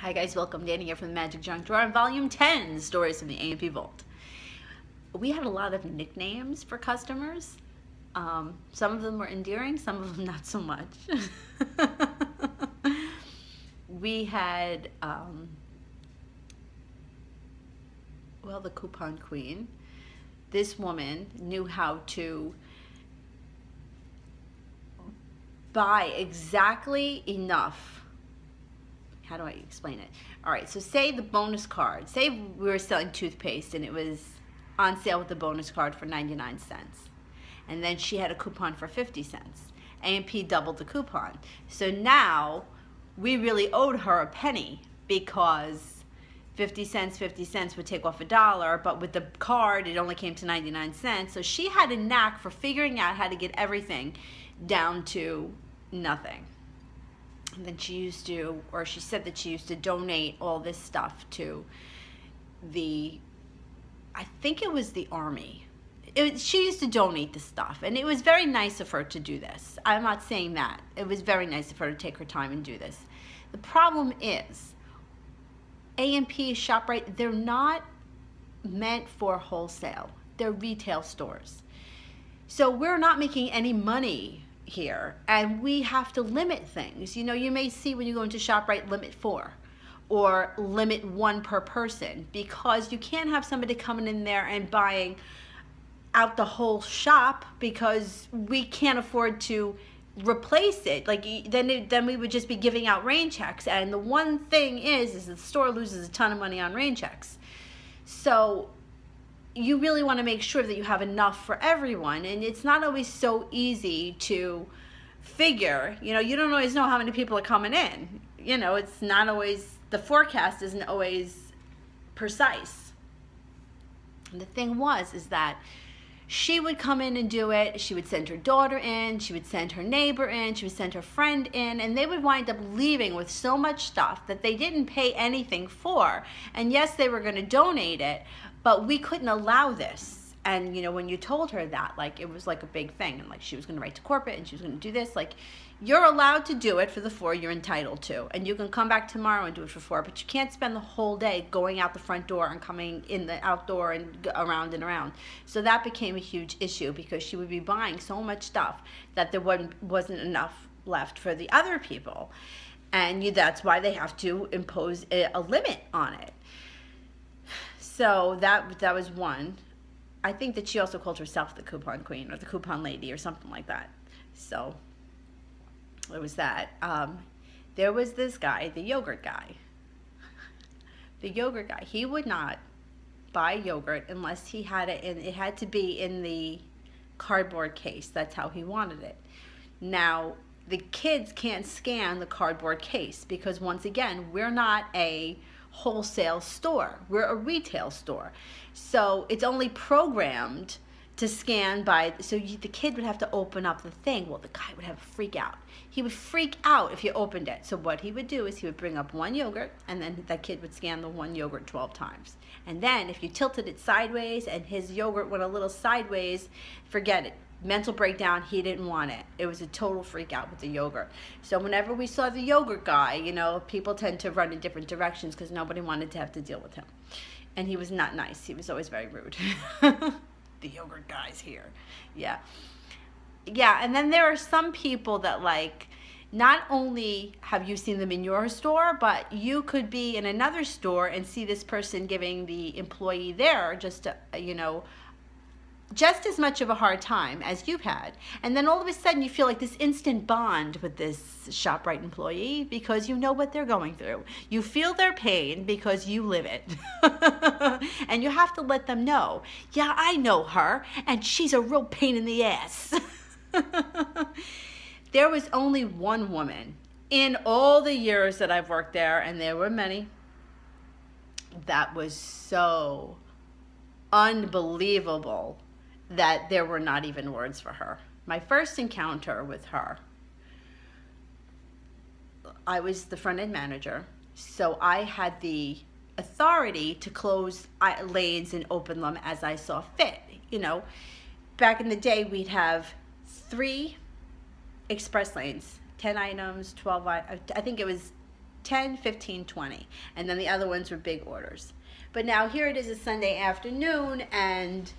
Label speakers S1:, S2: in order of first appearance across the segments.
S1: Hi guys, welcome. Danny here from the Magic Junk Drawer on Volume 10, Stories from the A&P Vault. We had a lot of nicknames for customers. Some of them were endearing, some of them not so much. We had, well, the Coupon Queen. This woman knew how to buy exactly enough. How do I explain it? All right, so say the bonus card. Say we were selling toothpaste and it was on sale with the bonus card for 99 cents. And then she had a coupon for 50 cents. A&P doubled the coupon. So now we really owed her a penny because 50 cents would take off $1, but with the card it only came to 99 cents. So she had a knack for figuring out how to get everything down to nothing. And then she used to, or she said that she used to donate all this stuff to the, I think it was the Army. She used to donate the stuff, and it was very nice of her to do this. I'm not saying that. It was very nice of her to take her time and do this. The problem is, A&P, ShopRite, they're not meant for wholesale. They're retail stores. So we're not making any money here, and we have to limit things. You know, you may see when you go into ShopRite, limit 4 or limit 1 per person, because you can't have somebody coming in there and buying out the whole shop because we can't afford to replace it. Like then we would just be giving out rain checks, and the one thing is the store loses a ton of money on rain checks. So you really want to make sure that you have enough for everyone, and it's not always so easy to figure. You know, you don't always know how many people are coming in. You know, it's not always, the forecast isn't always precise. And the thing is that she would come in and do it. She would send her daughter in, she would send her neighbor in, she would send her friend in, and they would wind up leaving with so much stuff that they didn't pay anything for. And yes, they were going to donate it, but we couldn't allow this. And you know, when you told her that, like, it was like a big thing, and like she was going to write to corporate and she was going to do this, like, you're allowed to do it for the 4 you're entitled to, and you can come back tomorrow and do it for 4, but you can't spend the whole day going out the front door and coming in the outdoor and around and around. So that became a huge issue because she would be buying so much stuff that there wasn't enough left for the other people, and that's why they have to impose a limit on it. So that was one. I think that she also called herself the Coupon Queen or the Coupon Lady or something like that. So there was that. There was this guy, the yogurt guy. The yogurt guy. He would not buy yogurt unless he had it in. It had to be in the cardboard case. That's how he wanted it. Now, the kids can't scan the cardboard case because, once again, we're not a wholesale store. We're a retail store. So it's only programmed to scan by, so the kid would have to open up the thing. Well, the guy would have a freak out. He would freak out if you opened it. So what he would do is he would bring up 1 yogurt, and then that kid would scan the 1 yogurt 12 times. And then if you tilted it sideways and his yogurt went a little sideways, forget it. Mental breakdown, he didn't want it. It was a total freak out with the yogurt. So whenever we saw the yogurt guy, you know, people tend to run in different directions because nobody wanted to have to deal with him. And he was not nice. He was always very rude. The yogurt guy's here. Yeah. Yeah, and then there are some people that, like, not only have you seen them in your store, but you could be in another store and see this person giving the employee there just, you know, just as much of a hard time as you've had. And then all of a sudden you feel like this instant bond with this ShopRite employee because you know what they're going through. You feel their pain because you live it. And you have to let them know, yeah, I know her, and she's a real pain in the ass. There was only one woman in all the years that I've worked there, and there were many, that was so unbelievable that there were not even words for her. My first encounter with her, I was the front end manager, so I had the authority to close lanes and open them as I saw fit. You know, back in the day, we'd have 3 express lanes, 10 items, 12 items. I think it was 10, 15, 20. And then the other ones were big orders. But now here it is a Sunday afternoon, and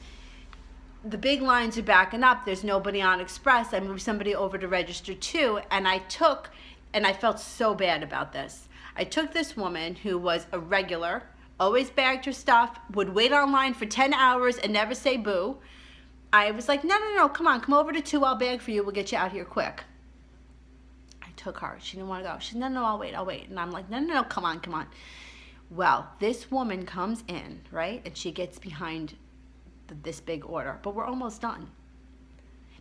S1: the big lines are backing up. There's nobody on Express. I moved somebody over to register too, and I felt so bad about this. I took this woman who was a regular, always bagged her stuff, would wait online for 10 hours and never say boo. I was like, no, come on, come over to 2, I'll bag for you, we'll get you out here quick. I took her. She didn't want to go. She said, no, I'll wait. And I'm like, no, come on. Well, this woman comes in, right, and she gets behind this big order, but we're almost done.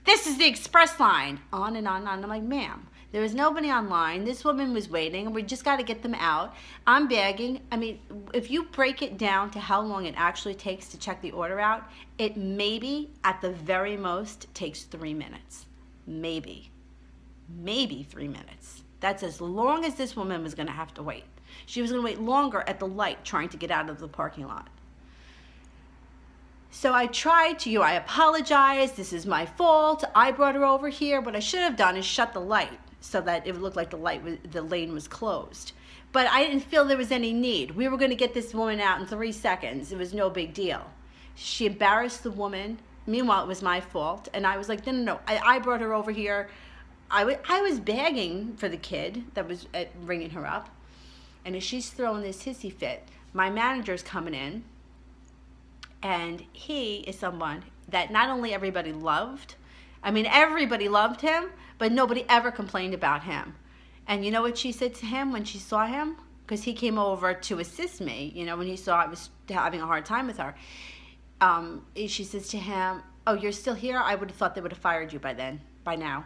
S1: This is the Express line. On and on. I'm like, ma'am, there was nobody online. This woman was waiting, and we just got to get them out. I'm bagging. I mean, if you break it down to how long it actually takes to check the order out, it maybe, at the very most, takes 3 minutes. Maybe 3 minutes. That's as long as this woman was going to have to wait. She was going to wait longer at the light trying to get out of the parking lot. So I tried to, I apologize, this is my fault, I brought her over here. What I should have done is shut the light so that it looked like the lane was closed. But I didn't feel there was any need. We were going to get this woman out in 3 seconds. It was no big deal. She embarrassed the woman. Meanwhile, it was my fault. And I was like, no, I brought her over here. I was begging for the kid that was ringing her up. And as she's throwing this hissy fit, my manager's coming in. And he is someone that not only everybody loved, I mean, everybody loved him, but nobody ever complained about him. And you know what she said to him when she saw him? Because he came over to assist me, when he saw I was having a hard time with her. She says to him, oh, you're still here? I would have thought they would have fired you by now.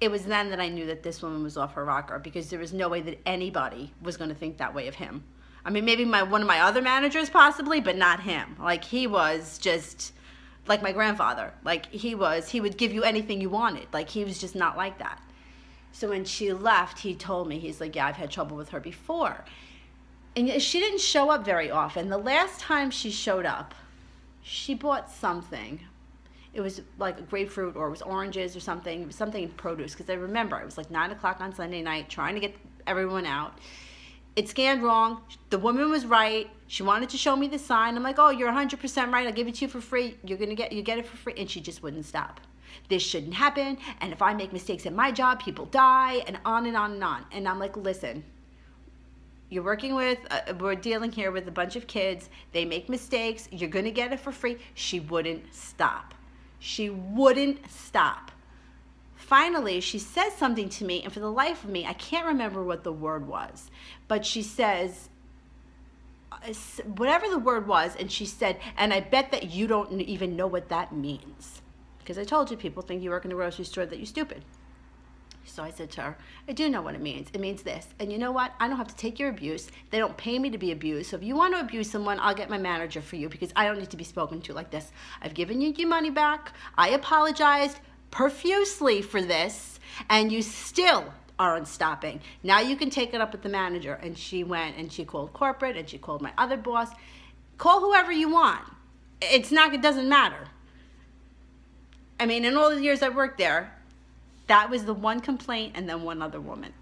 S1: It was then that I knew that this woman was off her rocker, because there was no way that anybody was going to think that way of him. I mean, maybe one of my other managers possibly, but not him. Like, he was just like my grandfather. Like, he would give you anything you wanted. Like, he was just not like that. So when she left, he told me, he's like, yeah, I've had trouble with her before. And she didn't show up very often. The last time she showed up, she bought something. It was like a grapefruit, or it was oranges or something. It was something in produce, because I remember it was like 9 o'clock on Sunday night, trying to get everyone out. It scanned wrong. The woman was right. She wanted to show me the sign. I'm like, oh, you're 100% right. I'll give it to you for free. You get it for free. And she just wouldn't stop. This shouldn't happen. And if I make mistakes at my job, people die, and on and on and on. And I'm like, listen, you're working with, we're dealing here with a bunch of kids. They make mistakes. You're going to get it for free. She wouldn't stop. She wouldn't stop. Finally, she says something to me, and for the life of me, I can't remember what the word was. But she says, whatever the word was, and she said, and I bet that you don't even know what that means. Because I told you, people think you work in a grocery store, that you're stupid. So I said to her, I do know what it means. It means this. And you know what? I don't have to take your abuse. They don't pay me to be abused. So if you want to abuse someone, I'll get my manager for you, because I don't need to be spoken to like this. I've given you your money back. I apologized profusely for this, and you still aren't stopping. Now you can take it up with the manager. And she went and she called corporate, and she called my other boss. Call whoever you want. It doesn't matter. I mean, in all the years I worked there, that was the one complaint, and then one other woman.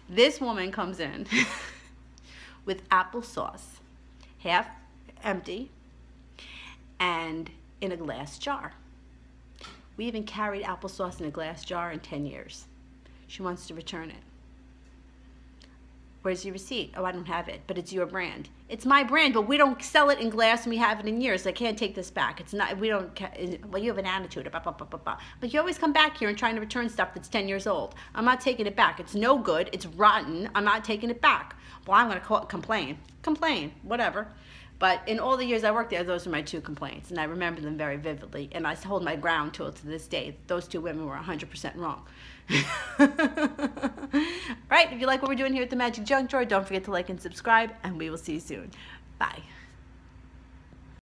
S1: This woman comes in with applesauce, half empty, and in a glass jar. We haven't carried applesauce in a glass jar in 10 years. She wants to return it. Where's your receipt? Oh, I don't have it, but it's your brand. It's my brand, but we don't sell it in glass, and we have it in years. I can't take this back. It's not, we don't, well, you have an attitude, but you always come back here and trying to return stuff that's 10 years old. I'm not taking it back. It's no good. It's rotten. I'm not taking it back. Well, I'm going to complain. Complain, whatever. But in all the years I worked there, those were my 2 complaints, and I remember them very vividly, and I hold my ground to this day. Those 2 women were 100% wrong. Right, if you like what we're doing here at the Magic Junk Drawer, don't forget to like and subscribe, and we will see you soon. Bye.